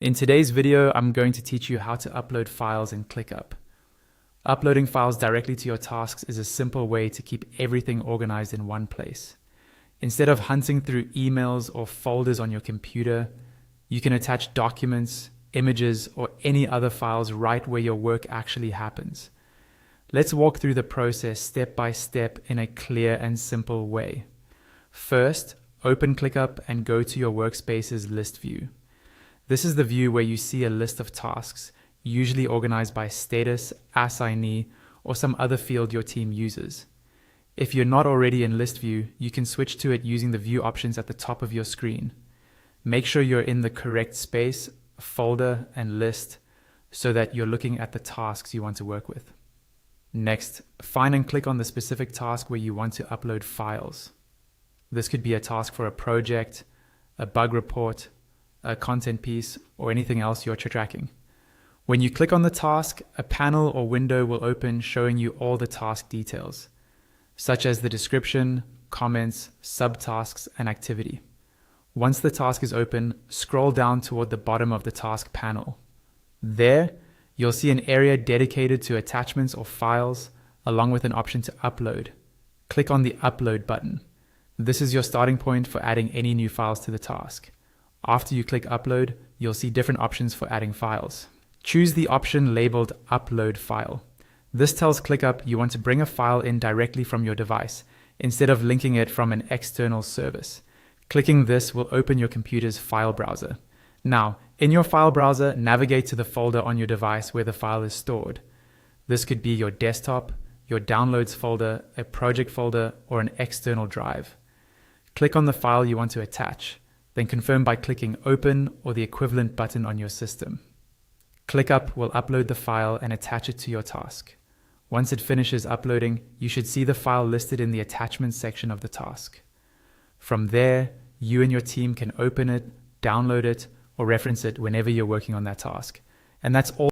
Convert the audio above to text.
In today's video, I'm going to teach you how to upload files in ClickUp. Uploading files directly to your tasks is a simple way to keep everything organized in one place. Instead of hunting through emails or folders on your computer, you can attach documents, images, or any other files right where your work actually happens. Let's walk through the process step by step in a clear and simple way. First, open ClickUp and go to your workspace's list view. This is the view where you see a list of tasks, usually organized by status, assignee, or some other field your team uses. If you're not already in list view, you can switch to it using the view options at the top of your screen. Make sure you're in the correct space, folder, and list so that you're looking at the tasks you want to work with. Next, find and click on the specific task where you want to upload files. This could be a task for a project, a bug report, a content piece, or anything else you're tracking. When you click on the task, a panel or window will open showing you all the task details, such as the description, comments, subtasks, and activity. Once the task is open, scroll down toward the bottom of the task panel. There, you'll see an area dedicated to attachments or files, along with an option to upload. Click on the Upload button. This is your starting point for adding any new files to the task. After you click Upload, you'll see different options for adding files. Choose the option labeled Upload File. This tells ClickUp you want to bring a file in directly from your device, instead of linking it from an external service. Clicking this will open your computer's file browser. Now, in your file browser, navigate to the folder on your device where the file is stored. This could be your desktop, your downloads folder, a project folder, or an external drive. Click on the file you want to attach, then confirm by clicking Open or the equivalent button on your system. ClickUp will upload the file and attach it to your task. Once it finishes uploading, you should see the file listed in the attachments section of the task. From there, you and your team can open it, download it, or reference it whenever you're working on that task. And that's all